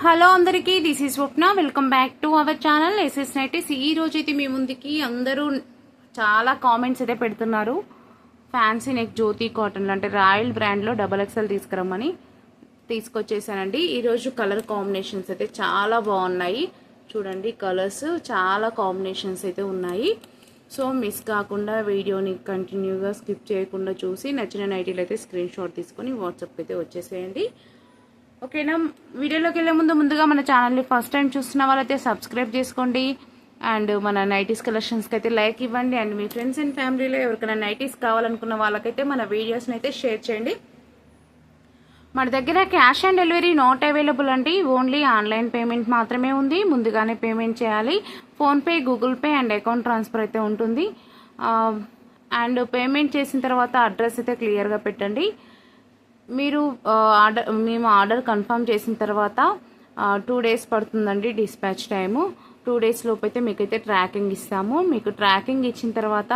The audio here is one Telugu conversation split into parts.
హలో అందరికీ, this is Swapna. Welcome back to our channel SS nighties. ఈ రోజు అయితే మీ ముందుకి అందరూ చాలా కామెంట్స్ అయితే పెడుతున్నారు. ఫ్యాన్సీ నెక్ జ్యోతి కాటన్ అంటే రాయల్ బ్రాండ్లో XXL తీసుకురమ్మని తీసుకొచ్చేసానండి. ఈరోజు కలర్ కాంబినేషన్స్ అయితే చాలా బాగున్నాయి. చూడండి, కలర్స్ చాలా కాంబినేషన్స్ అయితే ఉన్నాయి. సో మిస్ కాకుండా వీడియోని కంటిన్యూగా స్కిప్ చేయకుండా చూసి నచ్చిన నైటీలు అయితే స్క్రీన్ షాట్ తీసుకొని వాట్సాప్కి అయితే వచ్చేసేయండి. ఓకేనా. వీడియోలోకి వెళ్ళే ముందుగా మన ఛానల్ని ఫస్ట్ టైం చూస్తున్న వాళ్ళైతే సబ్స్క్రైబ్ చేసుకోండి. అండ్ మన నైటీస్ కలెక్షన్స్కి అయితే లైక్ ఇవ్వండి. అండ్ మీ ఫ్రెండ్స్ అండ్ ఫ్యామిలీలో ఎవరికైనా నైటీస్ కావాలనుకున్న వాళ్ళకైతే మన వీడియోస్ని అయితే షేర్ చేయండి. మన దగ్గర cash on delivery not available అండి. ఓన్లీ ఆన్లైన్ పేమెంట్ మాత్రమే ఉంది. ముందుగానే పేమెంట్ చేయాలి. PhonePe, Google pay and account transfer అయితే ఉంటుంది. అండ్ పేమెంట్ చేసిన తర్వాత అడ్రస్ అయితే క్లియర్గా పెట్టండి. మీరు మేము ఆర్డర్ కన్ఫర్మ్ చేసిన తర్వాత 2 days పడుతుందండి డిస్పాచ్ టైము. 2 days లోపు అయితే మీకైతే ట్రాకింగ్ ఇస్తాము. మీకు ట్రాకింగ్ ఇచ్చిన తర్వాత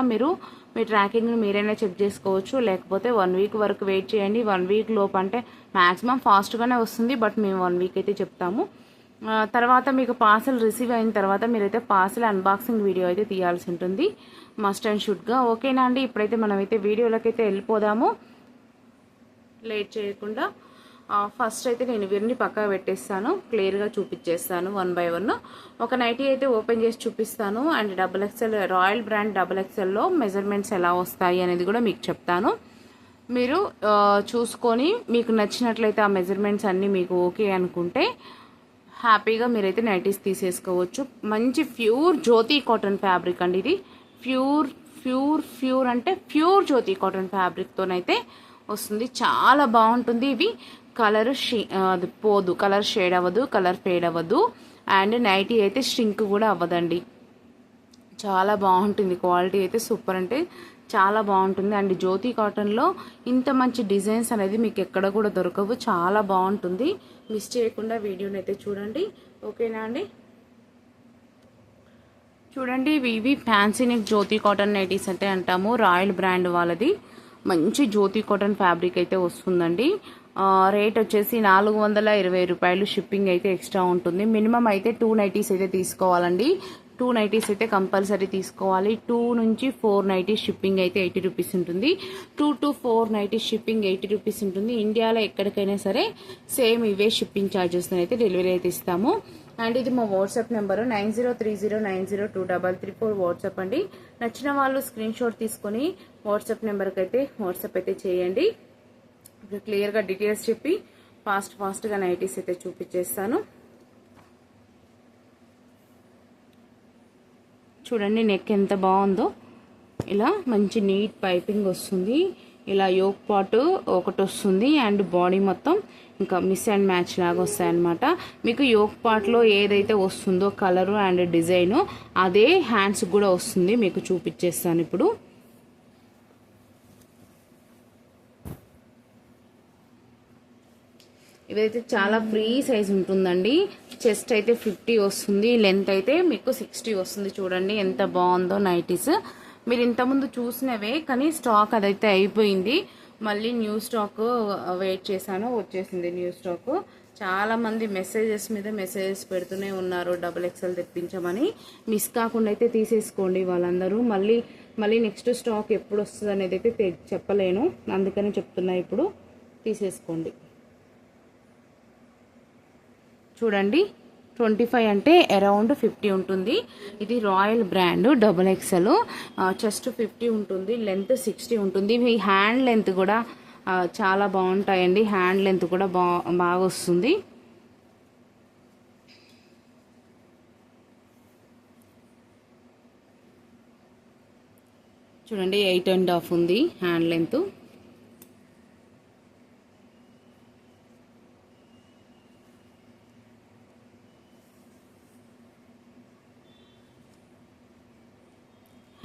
మీ ట్రాకింగ్ని మీరైనా చెక్ చేసుకోవచ్చు. లేకపోతే 1 week వరకు వెయిట్ చేయండి. 1 week లోపు అంటే మ్యాక్సిమం ఫాస్ట్గానే వస్తుంది, బట్ మేము 1 week అయితే చెప్తాము. తర్వాత మీకు పార్సల్ రిసీవ్ అయిన తర్వాత మీరైతే పార్సల్ అన్బాక్సింగ్ వీడియో అయితే తీయాల్సి ఉంటుంది, మస్ట్ అండ్ షుడ్గా. ఓకేనా అండి. ఇప్పుడైతే మనమైతే వీడియోలోకి అయితే వెళ్ళిపోదాము లేట్ చేయకుండా. ఫస్ట్ అయితే నేను వీరిని పక్కన పెట్టేస్తాను, క్లియర్గా చూపించేస్తాను 1 by 1. ఒక నైటీ అయితే ఓపెన్ చేసి చూపిస్తాను. అండ్ XXL రాయల్ బ్రాండ్ XXLలో మెజర్మెంట్స్ ఎలా వస్తాయి అనేది కూడా మీకు చెప్తాను. మీరు చూసుకొని మీకు నచ్చినట్లయితే ఆ మెజర్మెంట్స్ అన్నీ మీకు ఓకే అనుకుంటే హ్యాపీగా మీరైతే నైటీస్ తీసేసుకోవచ్చు. మంచి ప్యూర్ జ్యోతి కాటన్ ఫ్యాబ్రిక్ అండి ఇది. ప్యూర్ అంటే ప్యూర్ జ్యోతి కాటన్ ఫ్యాబ్రిక్తోనైతే వస్తుంది. చాలా బాగుంటుంది. ఇవి కలర్ అది పోదు, కలర్ షేడ్ అవ్వదు, కలర్ ఫేడ్ అవ్వదు. అండ్ నైటీ అయితే స్ట్రింక్ కూడా అవ్వదండి. చాలా బాగుంటుంది. క్వాలిటీ అయితే సూపర్ అంటే చాలా బాగుంటుంది. అండ్ జ్యోతి కాటన్లో ఇంత మంచి డిజైన్స్ అనేది మీకు ఎక్కడ కూడా దొరకవు. చాలా బాగుంటుంది. మిస్ చేయకుండా వీడియోని అయితే చూడండి. ఓకేనా అండి. చూడండి, ఇవి ఫ్యాన్సీ నెక్ జ్యోతి కాటన్ నైటీస్ అంటే అంటాము. రాయల్ బ్రాండ్ వాళ్ళది మంచి జ్యోతి కాటన్ ఫ్యాబ్రిక్ అయితే వస్తుందండి. రేట్ వచ్చేసి 420 రూపాయలు. షిప్పింగ్ అయితే ఎక్స్ట్రా ఉంటుంది. మినిమం అయితే 2 నైటీస్ అయితే తీసుకోవాలండి. 2 నైటీస్ అయితే కంపల్సరీ తీసుకోవాలి. 2 నుంచి 4 నైటీస్ షిప్పింగ్ అయితే 80 రూపీస్ ఉంటుంది. 2 to 4 నైటీస్ షిప్పింగ్ 80 రూపీస్ ఉంటుంది. ఇండియాలో ఎక్కడికైనా సరే సేమ్ ఇవే షిప్పింగ్ ఛార్జెస్ అయితే డెలివరీ అయితే ఇస్తాము. అండ్ ఇది మా వాట్సాప్ నెంబరు 9030902334 వాట్సాప్ అండి. నచ్చిన వాళ్ళు స్క్రీన్ షాట్ తీసుకొని వాట్సాప్ నెంబర్కి అయితే వాట్సాప్ అయితే చేయండి. ఇప్పుడు క్లియర్గా డీటెయిల్స్ చెప్పి ఫాస్ట్గా నైటీస్ అయితే చూపించేస్తాను. చూడండి, నెక్ ఎంత బాగుందో. ఇలా మంచి నీట్ పైపింగ్ వస్తుంది. ఇలా యోక్ పార్ట్ ఒకటి వస్తుంది. అండ్ బాడీ మొత్తం ఇంకా మిస్ అండ్ మ్యాచ్ లాగా వస్తాయన్నమాట. మీకు యోక్ పార్ట్లో ఏదైతే వస్తుందో కలరు అండ్ డిజైను అదే హ్యాండ్స్ కూడా వస్తుంది. మీకు చూపించేస్తాను ఇప్పుడు. ఇదైతే చాలా ఫ్రీ సైజ్ ఉంటుందండి. చెస్ట్ అయితే 50 వస్తుంది, లెంత్ అయితే మీకు 60 వస్తుంది. చూడండి ఎంత బాగుందో నైటీస్. మీరు ఇంతకుముందు చూసినవే, కానీ స్టాక్ అదైతే అయిపోయింది. మళ్ళీ న్యూ స్టాక్ వెయిట్ చేశాను, వచ్చేసింది న్యూ స్టాక్. చాలా మంది మెసేజెస్ మీద మెసేజెస్ పెడుతూనే ఉన్నారు XXL తెప్పించమని. మిస్ కాకుండా అయితే తీసేసుకోండి వాళ్ళందరూ. మళ్ళీ నెక్స్ట్ స్టాక్ ఎప్పుడు వస్తుంది అనేది అయితే చెప్పలేను, అందుకని చెప్తున్నా. ఇప్పుడు తీసేసుకోండి. చూడండి, 25 అంటే అరౌండ్ 50 ఉంటుంది. ఇది రాయల్ బ్రాండ్ XXL. చెస్ట్ 50 ఉంటుంది, లెంత్ 60 ఉంటుంది. మీ హ్యాండ్ లెంత్ కూడా చాలా బాగుంటాయండి. హ్యాండ్ లెంత్ కూడా బాగా వస్తుంది. చూడండి, 8.5 ఉంది hand length.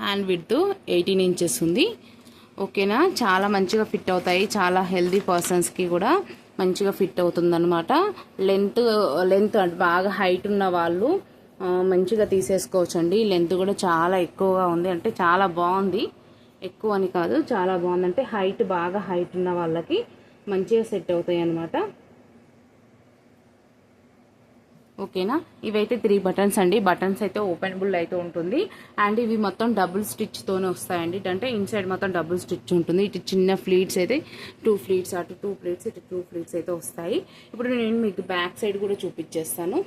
Hand width 18 inches ఉంది. ఓకేనా. చాలా మంచిగా ఫిట్ అవుతాయి. చాలా హెల్దీ పర్సన్స్కి కూడా మంచిగా ఫిట్ అవుతుంది అనమాట. లెంత్ బాగా హైట్ ఉన్న వాళ్ళు మంచిగా తీసేసుకోవచ్చండి. లెంత్ కూడా చాలా ఎక్కువగా ఉంది, అంటే చాలా బాగుంది. ఎక్కువ అని కాదు, చాలా బాగుంది. అంటే బాగా హైట్ ఉన్న వాళ్ళకి మంచిగా సెట్ అవుతాయి అన్నమాట. ఓకేనా. ఇవైతే 3 బటన్స్ అండి. బటన్స్ అయితే ఓపెనబుల్ అయితే ఉంటుంది. అండ్ ఇవి మొత్తం డబుల్ స్టిచ్తోనే వస్తాయండి. అంటే ఇన్సైడ్ మొత్తం డబుల్ స్టిచ్ ఉంటుంది. ఇటు చిన్న ఫ్లీట్స్ అయితే 2 ఫ్లీట్స్, అటు 2 ఫ్లీట్స్, ఇటు 2 ఫ్లీట్స్ అయితే వస్తాయి. ఇప్పుడు నేను మీకు బ్యాక్ సైడ్ కూడా చూపించేస్తాను.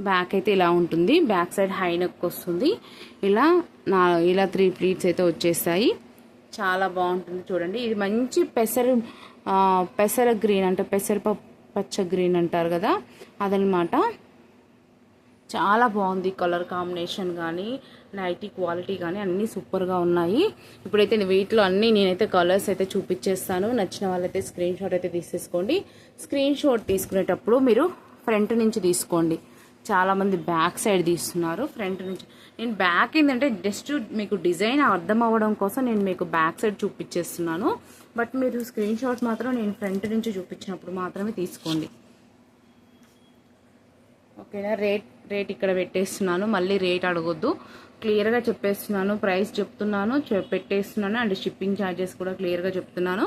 బ్యాక్ అయితే ఇలా ఉంటుంది. బ్యాక్ సైడ్ హై నెక్ వస్తుంది. ఇలా 3 ఫ్లీట్స్ అయితే వచ్చేస్తాయి. చాలా బాగుంటుంది చూడండి. ఇది మంచి పెసర గ్రీన్ అంటే పచ్చ గ్రీన్ అంటారు కదా, అదనమాట. చాలా బాగుంది కలర్ కాంబినేషన్ కానీ నైటీ క్వాలిటీ కానీ అన్నీ సూపర్గా ఉన్నాయి. ఇప్పుడైతే వీటిలో అన్నీ నేనైతే కలర్స్ అయితే చూపించేస్తాను. నచ్చిన వాళ్ళైతే స్క్రీన్ షాట్ అయితే తీసేసుకోండి. స్క్రీన్ షాట్ తీసుకునేటప్పుడు మీరు ఫ్రంట్ నుంచి తీసుకోండి. చాలామంది బ్యాక్ సైడ్ తీస్తున్నారు, ఫ్రంట్ నుంచి. నేను బ్యాక్ ఏంటంటే జస్ట్ మీకు డిజైన్ అర్థం అవ్వడం కోసం నేను మీకు బ్యాక్ సైడ్ చూపించేస్తున్నాను. బట్ మీరు స్క్రీన్ షాట్ మాత్రం నేను ఫ్రంట్ నుంచి చూపించినప్పుడు మాత్రమే తీసుకోండి. ఓకేనా. రేట్ ఇక్కడ పెట్టేస్తున్నాను. మళ్ళీ రేట్ అడగొద్దు, క్లియర్గా చెప్పేస్తున్నాను. ప్రైస్ చెప్తున్నాను, పెట్టేస్తున్నాను. అండ్ షిప్పింగ్ ఛార్జెస్ కూడా క్లియర్గా చెప్తున్నాను.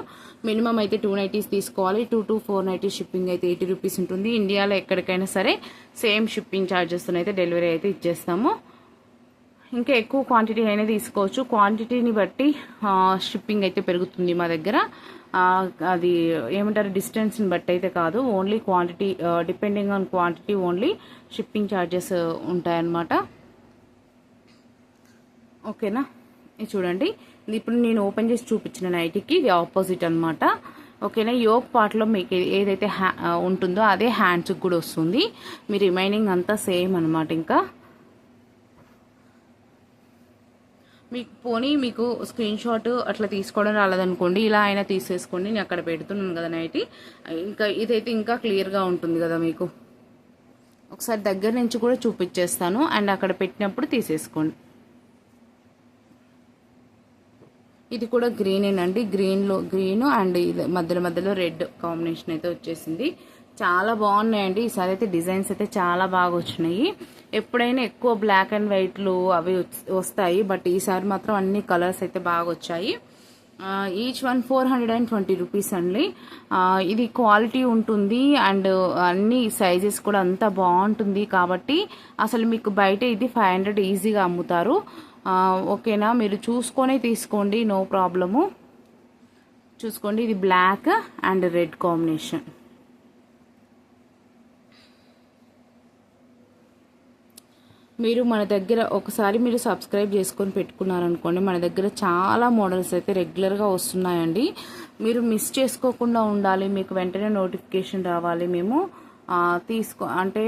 మినిమం అయితే 290 తీసుకోవాలి. 2 to 490 షిప్పింగ్ అయితే 80 రూపీస్ ఉంటుంది. ఇండియాలో ఎక్కడికైనా సరే సేమ్ షిప్పింగ్ ఛార్జెస్తో అయితే డెలివరీ అయితే ఇచ్చేస్తాము. ఇంకా ఎక్కువ క్వాంటిటీ అయినా తీసుకోవచ్చు. క్వాంటిటీని బట్టి షిప్పింగ్ అయితే పెరుగుతుంది మా దగ్గర. అది ఏమంటారు, డిస్టెన్స్ని బట్టి అయితే కాదు, only quantity, depending on quantity only shipping charges ఉంటాయన్నమాట. ఓకేనా. ఇది చూడండి, ఇది ఇప్పుడు నేను ఓపెన్ చేసి చూపించిన నైటీకి ఇది ఆపోజిట్ అనమాట. ఓకేనా. యోక్ పార్ట్లో మీకు ఏదైతే ఉంటుందో అదే హ్యాండ్స్కి కూడా వస్తుంది. మీ రిమైనింగ్ అంతా సేమ్ అనమాట. ఇంకా మీకు స్క్రీన్ షాట్ అట్లా తీసుకోవడం రాలేదనుకోండి, ఇలా అయినా తీసేసుకోండి. నేను అక్కడ పెడుతున్నాను కదా నైటీ. ఇంకా ఇదైతే ఇంకా క్లియర్గా ఉంటుంది కదా మీకు. ఒకసారి దగ్గర నుంచి కూడా చూపించేస్తాను. అండ్ అక్కడ పెట్టినప్పుడు తీసేసుకోండి. ఇది కూడా గ్రీనేనండి. గ్రీన్ అండ్ ఇది మధ్యలో రెడ్ కాంబినేషన్ అయితే వచ్చేసింది. చాలా బాగున్నాయండి. ఈసారి అయితే డిజైన్స్ అయితే చాలా బాగా వచ్చినాయి. ఎప్పుడైనా ఎక్కువ బ్లాక్ అండ్ వైట్లు అవి వస్తాయి, బట్ ఈసారి మాత్రం అన్ని కలర్స్ అయితే బాగా వచ్చాయి. ఈచ్ వన్ 420 రూపీస్ అండి. ఇది క్వాలిటీ ఉంటుంది అండ్ అన్ని సైజెస్ కూడా అంతా బాగుంటుంది. కాబట్టి అసలు మీకు బయట ఇది 500 ఈజీగా అమ్ముతారు. ఓకేనా. మీరు చూసుకొని తీసుకోండి, నో ప్రాబ్లము. చూసుకోండి, ఇది బ్లాక్ అండ్ రెడ్ కాంబినేషన్. మీరు మన దగ్గర ఒకసారి మీరు సబ్స్క్రైబ్ చేసుకొని పెట్టుకున్నారనుకోండి, మన దగ్గర చాలా మోడల్స్ అయితే రెగ్యులర్గా వస్తున్నాయండి. మీరు మిస్ చేసుకోకుండా ఉండాలి, మీకు వెంటనే నోటిఫికేషన్ రావాలి. మేము అంటే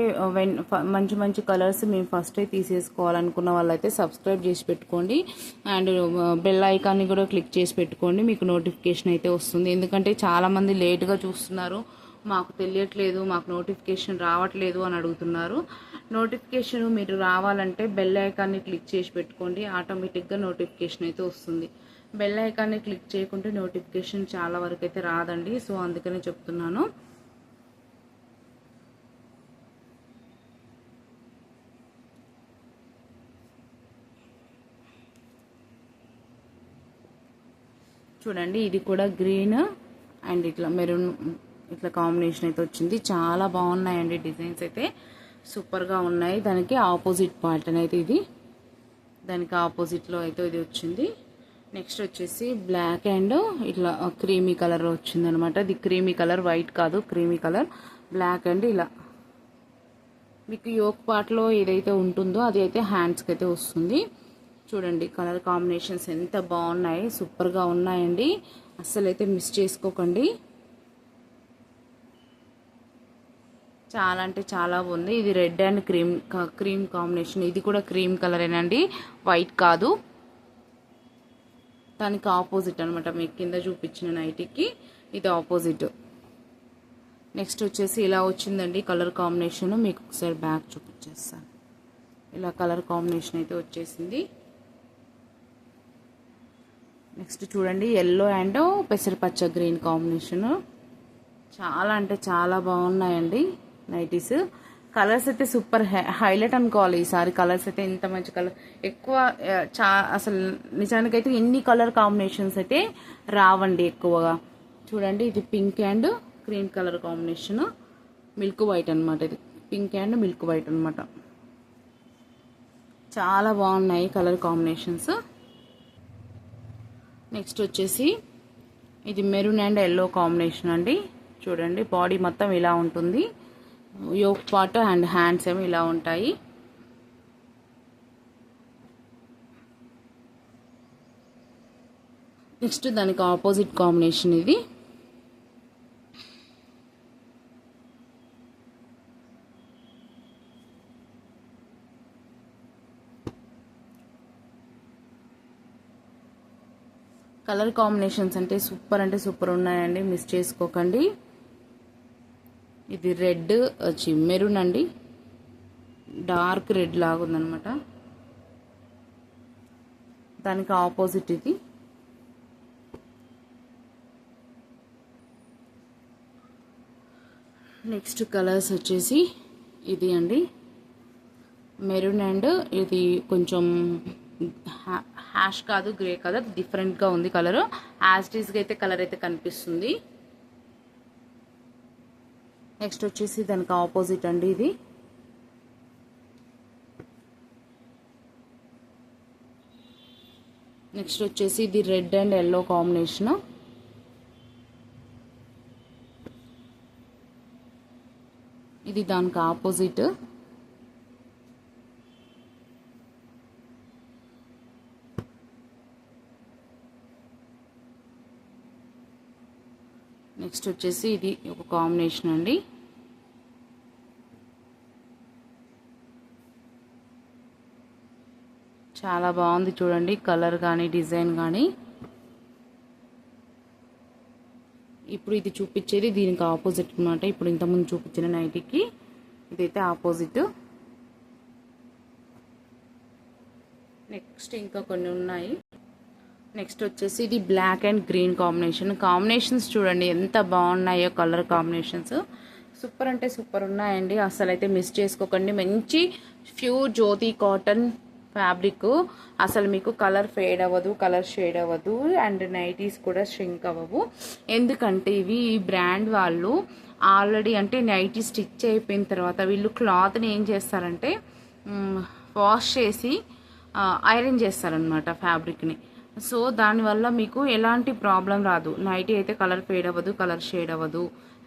మంచి మంచి కలర్స్ మేము ఫస్ట్ తీసేసుకోవాలనుకున్న వాళ్ళైతే సబ్స్క్రైబ్ చేసి పెట్టుకోండి. అండ్ బెల్ ఐకాన్ని కూడా క్లిక్ చేసి పెట్టుకోండి, మీకు నోటిఫికేషన్ అయితే వస్తుంది. ఎందుకంటే చాలామంది లేట్గా చూస్తున్నారు, మాకు తెలియట్లేదు, మాకు నోటిఫికేషన్ రావట్లేదు అని అడుగుతున్నారు. నోటిఫికేషన్ మీరు రావాలంటే బెల్ ఐకాన్ని క్లిక్ చేసి పెట్టుకోండి, ఆటోమేటిక్గా నోటిఫికేషన్ అయితే వస్తుంది. బెల్ ఐకాన్ని క్లిక్ చేయకుంటే నోటిఫికేషన్ చాలా వరకు అయితే రాదండి. సో అందుకనే చెప్తున్నాను. చూడండి, ఇది కూడా గ్రీన్ అండ్ ఇట్లా మెరూన్ ఇట్లా కాంబినేషన్ అయితే వచ్చింది. చాలా బాగున్నాయండి డిజైన్స్ అయితే, సూపర్గా ఉన్నాయి. దానికి ఆపోజిట్ పార్ట్ అయితే ఇది, దానికి ఆపోజిట్లో అయితే ఇది వచ్చింది. నెక్స్ట్ వచ్చేసి బ్లాక్ అండ్ ఇట్లా క్రీమీ కలర్ వచ్చింది అనమాట. ఇది క్రీమీ కలర్, వైట్ కాదు, క్రీమీ కలర్, బ్లాక్ అండ్ ఇలా మీకు యోక్ పార్ట్లో ఏదైతే ఉంటుందో అది అయితే హ్యాండ్స్కి అయితే వస్తుంది. చూడండి కలర్ కాంబినేషన్స్ ఎంత బాగున్నాయి, సూపర్గా ఉన్నాయండి. అస్సలు అయితే మిస్ చేసుకోకండి. చాలా అంటే చాలా బాగుంది. ఇది రెడ్ అండ్ క్రీమ్ కాంబినేషన్. ఇది కూడా క్రీమ్ కలరేనండి, వైట్ కాదు. దానికి ఆపోజిట్ అనమాట, మీకు కింద చూపించిన నైటీకి ఇది ఆపోజిట్. నెక్స్ట్ వచ్చేసి ఇలా వచ్చిందండి కలర్ కాంబినేషన్. మీకు ఒకసారి బ్యాక్ చూపించేస్తాను. ఇలా కలర్ కాంబినేషన్ అయితే వచ్చేసింది. నెక్స్ట్ చూడండి, ఎల్లో అండ్ పెసరపచ్చ గ్రీన్ కాంబినేషన్. చాలా అంటే చాలా బాగున్నాయండి నైటీస్. కలర్స్ అయితే సూపర్ హైలైట్ అనుకోవాలి ఈసారి. కలర్స్ అయితే ఇంత మంచి కలర్ ఎక్కువ అసలు నిజానికైతే ఇన్ని కలర్ కాంబినేషన్స్ అయితే రావండి ఎక్కువగా. చూడండి ఇది pink and cream colour combination, milk white అనమాట. ఇది పింక్ అండ్ మిల్క్ వైట్ అనమాట. చాలా బాగున్నాయి కలర్ కాంబినేషన్స్. నెక్స్ట్ వచ్చేసి ఇది మెరూన్ అండ్ ఎల్లో కాంబినేషన్ అండి. చూడండి బాడీ మొత్తం ఇలా ఉంటుంది, యోక్ పార్ట్ అండ్ హ్యాండ్స్ ఏమో ఇలా ఉంటాయి. నెక్స్ట్ దానికి ఆపోజిట్ కాంబినేషన్ ఇది. కలర్ కాంబినేషన్స్ అంటే సూపర్ ఉన్నాయండి, మిస్ చేసుకోకండి. ఇది రెడ్ వచ్చి మెరూన్ అండి, డార్క్ రెడ్ లాగా ఉందన్నమాట. దానికి ఆపోజిట్ ఇది. నెక్స్ట్ కలర్స్ వచ్చేసి ఇది అండి, మెరూన్ అండ్ ఇది కొంచెం హ్యాష్ కాదు, గ్రే కలర్, డిఫరెంట్గా ఉంది కలర్. యాజ్ ఇట్ ఈస్గా అయితే కలర్ అయితే కనిపిస్తుంది. నెక్స్ట్ వచ్చేసి దానికి ఆపోజిట్ అండి ఇది. నెక్స్ట్ వచ్చేసి ఇది రెడ్ అండ్ ఎల్లో కాంబినేషన్. ఇది దానికి ఆపోజిట్. నెక్స్ట్ వచ్చేసి ఇది ఒక కాంబినేషన్ అండి. చాలా బాగుంది చూడండి, కలర్ కానీ డిజైన్ కానీ. ఇప్పుడు ఇది చూపించేది దీనికి ఆపోజిట్ అనమాట. ఇప్పుడు ఇంతకుముందు చూపించిన నైటీకి ఇదైతే ఆపోజిట్. నెక్స్ట్ ఇంకా కొన్ని ఉన్నాయి. నెక్స్ట్ వచ్చేసి ఇది బ్లాక్ అండ్ గ్రీన్ కాంబినేషన్స్ చూడండి ఎంత బాగున్నాయో. కలర్ కాంబినేషన్స్ సూపర్ అంటే సూపర్ ఉన్నాయండి, అసలు అయితే మిస్ చేసుకోకండి. మంచి ప్యూర్ జ్యోతి కాటన్ ఫ్యాబ్రిక్, అసలు మీకు కలర్ ఫేడ్ అవ్వదు, కలర్ షేడ్ అవ్వదు, అండ్ నైటీస్ కూడా ష్రింక్ అవ్వవు. ఎందుకంటే ఇవి ఈ బ్రాండ్ వాళ్ళు ఆల్రెడీ అంటే నైటీ స్టిచ్ అయిపోయిన తర్వాత వీళ్ళు క్లాత్ని ఏం చేస్తారంటే వాష్ చేసి ఐరన్ చేస్తారనమాట ఫ్యాబ్రిక్ని. సో దానివల్ల మీకు ఎలాంటి ప్రాబ్లం రాదు. నైటీ అయితే కలర్ ఫేడ్ అవ్వదు, కలర్ షేడ్ అవ్వదు,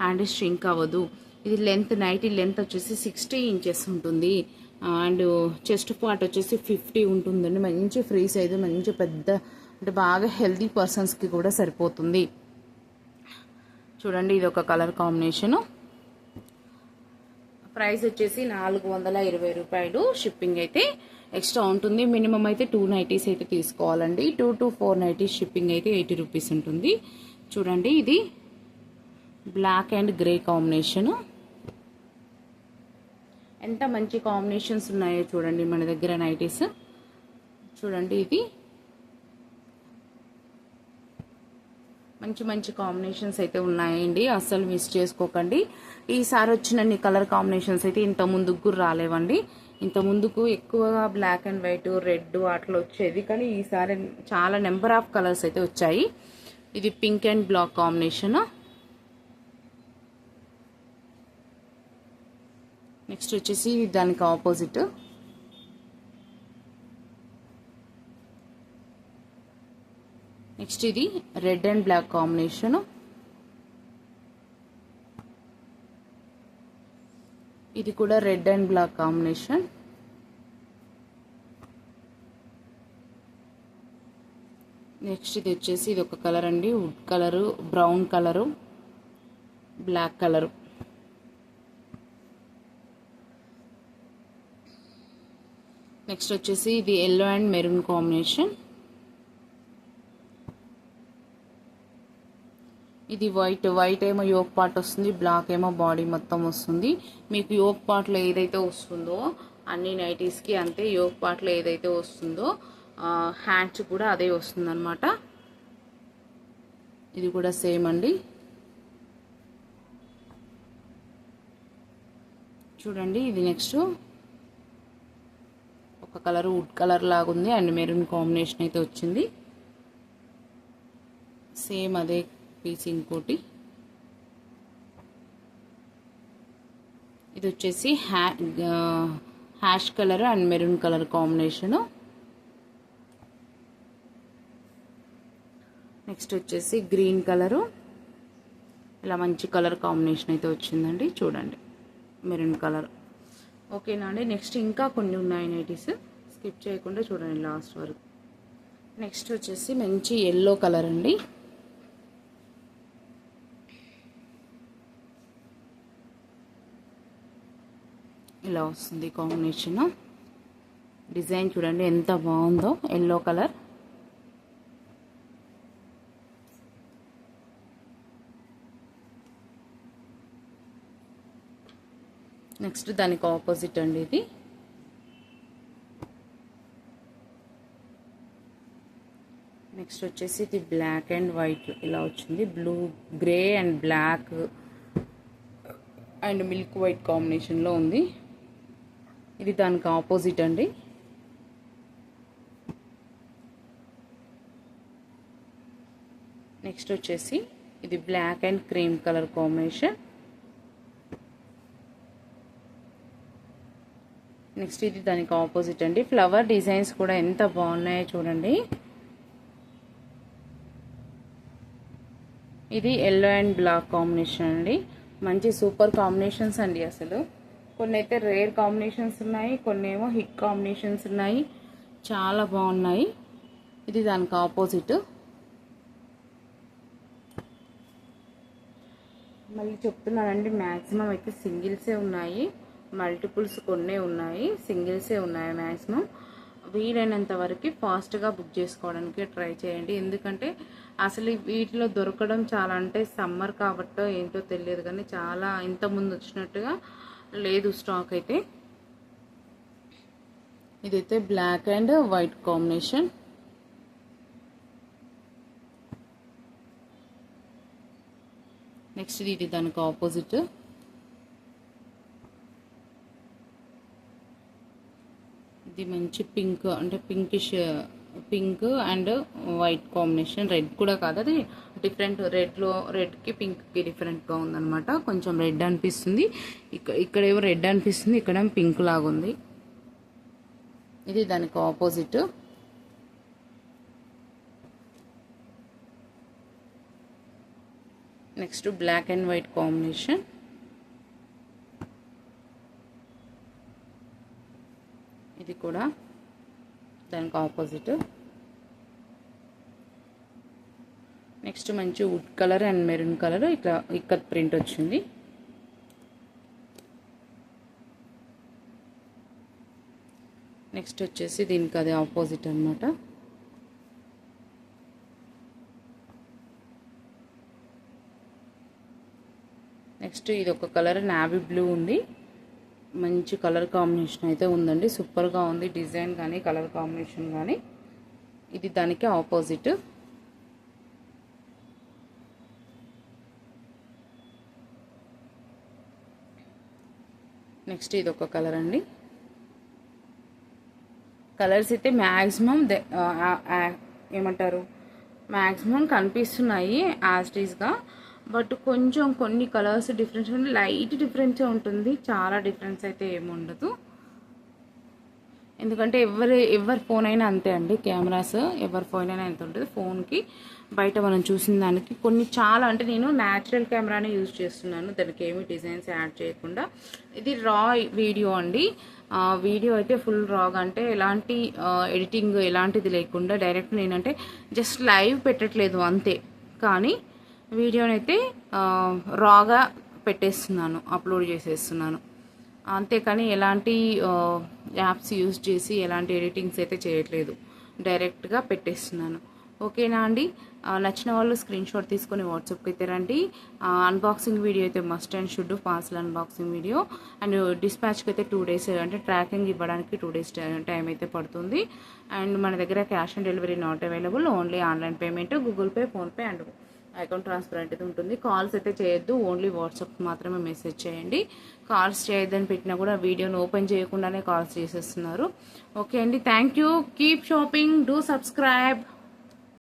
అండ్ ష్రింక్ అవ్వదు. ఇది నైటీ లెంత్ వచ్చేసి 60 ఇంచెస్ ఉంటుంది, అండ్ చెస్ట్ పార్ట్ వచ్చేసి 50 ఉంటుందండి. మంచి ఫ్రీ సైజు, మంచి పెద్ద అంటే బాగా హెల్తీ పర్సన్స్కి కూడా సరిపోతుంది. చూడండి ఇది ఒక కలర్ కాంబినేషను. ప్రైస్ వచ్చేసి 420 రూపాయలు. షిప్పింగ్ అయితే ఎక్స్ట్రా ఉంటుంది. మినిమం అయితే 2 నైటీస్ అయితే తీసుకోవాలండి. 2 to 4 నైటీస్ షిప్పింగ్ అయితే 80 రూపీస్ ఉంటుంది. చూడండి ఇది బ్లాక్ అండ్ గ్రే కాంబినేషను. ఎంత మంచి కాంబినేషన్స్ ఉన్నాయో చూడండి మన దగ్గర నైటీస్. చూడండి ఇది మంచి కాంబినేషన్స్ అయితే ఉన్నాయండి, అస్సలు మిస్ చేసుకోకండి. ఈసారి వచ్చిన కలర్ కాంబినేషన్స్ అయితే ఇంత ముందుకు రాలేవండి. ఇంత ముందుకు ఎక్కువగా బ్లాక్ అండ్ వైట్, రెడ్ అట్లా వచ్చేది, కానీ ఈసారి చాలా నెంబర్ ఆఫ్ కలర్స్ అయితే వచ్చాయి. ఇది pink and black combination. Next వచ్చేసి దానికి ఆపోజిట్. నెక్స్ట్ ఇది రెడ్ అండ్ బ్లాక్ కాంబినేషన్. ఇది కూడా red and black combination. Next ఇది వచ్చేసి ఇది ఒక కలర్ అండి, wood colour, brown colour, black colour. Next వచ్చేసి ఇది ఎల్లో అండ్ మెరూన్ కాంబినేషన్. ఇది వైట్ ఏమో యోక్ పార్ట్ వస్తుంది, బ్లాక్ ఏమో బాడీ మొత్తం వస్తుంది. మీకు యోక్ పార్ట్లో ఏదైతే వస్తుందో అన్ని నైటీస్కి అంతే, యోక్ పార్ట్లో ఏదైతే వస్తుందో హ్యాండ్స్ కూడా అదే వస్తుంది అనమాట. ఇది కూడా సేమ్ అండి. చూడండి ఇది నెక్స్ట్ ఒక కలర్ వుడ్ కలర్ లాగా ఉంది, అండ్ మెరూన్ కాంబినేషన్ అయితే వచ్చింది. సేమ్ అదే పీస్ ఇంకోటి. ఇది వచ్చేసి ash colour and maroon colour combination. Next వచ్చేసి గ్రీన్ కలరు, ఇలా మంచి కలర్ కాంబినేషన్ అయితే వచ్చిందండి. చూడండి మెరూన్ కలర్. ఓకేనా అండి. నెక్స్ట్ ఇంకా కొన్ని ఉన్నాయి నైటీస్, స్కిప్ చేయకుండా చూడండి లాస్ట్ వరకు. నెక్స్ట్ వచ్చేసి మంచి ఎల్లో కలర్ అండి. ఇలా వస్తుంది కాంబినేషన్. డిజైన్ చూడండి ఎంత బాగుందో, ఎల్లో కలర్. నెక్స్ట్ దానికి ఆపోజిట్ అండి ఇది. నెక్స్ట్ వచ్చేసి ఇది బ్లాక్ అండ్ వైట్ ఇలా వచ్చింది. Blue, grey and black and milk white కాంబినేషన్లో ఉంది. ఇది దానికి ఆపోజిట్ అండి. నెక్స్ట్ వచ్చేసి ఇది black and cream colour combination. Next ఇది దానికి ఆపోజిట్ అండి. ఫ్లవర్ డిజైన్స్ కూడా ఎంత బాగున్నాయో చూడండి. ఇది ఎల్లో అండ్ బ్లాక్ కాంబినేషన్ అండి. మంచి సూపర్ కాంబినేషన్స్ అండి. అసలు కొన్ని అయితే రేర్ కాంబినేషన్స్ ఉన్నాయి, కొన్ని ఏమో హిట్ కాంబినేషన్స్ ఉన్నాయి, చాలా బాగున్నాయి. ఇది దానికి ఆపోజిట్. మళ్ళీ చెప్తున్నానండి, మ్యాక్సిమం అయితే సింగిల్సే ఉన్నాయి, మల్టిపుల్స్ కొన్నే ఉన్నాయి, సింగిల్సే ఉన్నాయి మ్యాక్సిమం. వీలైనంత వరకు ఫాస్ట్గా బుక్ చేసుకోవడానికి ట్రై చేయండి. ఎందుకంటే అసలు వీటిలో దొరకడం చాలా, అంటే సమ్మర్ కాబట్టో ఏంటో తెలియదు కానీ చాలా ఇంతకుముందు వచ్చినట్టుగా లేదు స్టాక్ అయితే. ఇదైతే black and white combination. Next ఇది దానికి ఆపోజిట్. ఇది మంచి పింక్, అంటే pinkish pink and white combination. Red కూడా కాదు, అది డిఫరెంట్. రెడ్కి పింక్కి డిఫరెంట్గా ఉందన్నమాట. కొంచెం రెడ్ అనిపిస్తుంది, ఇక్కడేమో రెడ్ అనిపిస్తుంది, ఇక్కడేమో పింక్ లాగా ఉంది. ఇది దానికి opposite. Next black and white combination. ఇది కూడా దానికి ఆపోజిట్. నెక్స్ట్ మంచి wood colour and maroon colour ఇట్లా ఇక్కత్ ప్రింట్ వచ్చింది. నెక్స్ట్ వచ్చేసి దీనికి అది ఆపోజిట్ అన్నమాట. నెక్స్ట్ ఇది ఒక కలర్ నావీ బ్లూ ఉంది, మంచి కలర్ కాంబినేషన్ అయితే ఉందండి. సూపర్గా ఉంది డిజైన్ కానీ కలర్ కాంబినేషన్ కానీ. ఇది దానికి ఆపోజిట్. నెక్స్ట్ ఇది ఒక కలర్ అండి. కలర్స్ అయితే మ్యాక్సిమం ఏమంటారు, మ్యాక్సిమం కనిపిస్తున్నాయి యాజ్ ఇట్ ఈస్గా. బట్ కొంచెం కొన్ని కలర్స్ డిఫరెన్స్, లైట్ డిఫరెన్స్ ఉంటుంది, చాలా డిఫరెన్స్ అయితే ఏముండదు. ఎందుకంటే ఎవరి ఫోన్ అయినా అంతే అండి, కెమెరాస్ ఎవరి ఫోన్ అయినా ఎంత ఉంటుంది. ఫోన్కి బయట మనం చూసిన దానికి కొన్ని చాలా, అంటే నేను న్యాచురల్ కెమెరానే యూజ్ చేస్తున్నాను, దానికి ఏమి డిజైన్స్ యాడ్ చేయకుండా. ఇది రా వీడియో అండి. వీడియో అయితే ఫుల్ రాగా, అంటే ఎలాంటి ఎడిటింగ్ ఎలాంటిది లేకుండా డైరెక్ట్ నేనంటే జస్ట్ లైవ్ పెట్టట్లేదు అంతే, కానీ వీడియోనైతే రాగా పెట్టేస్తున్నాను, అప్లోడ్ చేసేస్తున్నాను అంతేకాని ఎలాంటి యాప్స్ యూజ్ చేసి ఎలాంటి ఎడిటింగ్స్ అయితే చేయట్లేదు, డైరెక్ట్గా పెట్టేస్తున్నాను. ఓకేనా అండి. నచ్చిన వాళ్ళు స్క్రీన్ షాట్ తీసుకొని వాట్సాప్కి అయితే రండి. అన్బాక్సింగ్ వీడియో అయితే must and should, parcel unboxing video. And డిస్పాచ్కి అయితే 2 days, అంటే ట్రాకింగ్ ఇవ్వడానికి 2 days టైం అయితే పడుతుంది. అండ్ మన దగ్గర cash on delivery not available, only online payment, Google pay, PhonePe and account transfer అయితే ఉంటుంది. కాల్స్ అయితే చేయొద్దు, ఓన్లీ వాట్సాప్ మాత్రమే మెసేజ్ చేయండి. కాల్స్ చేయొద్దని పెట్టినా కూడా వీడియోని ఓపెన్ చేయకుండానే కాల్స్ చేసేస్తున్నారు. ఓకే అండి, thank you. Keep shopping, do subscribe.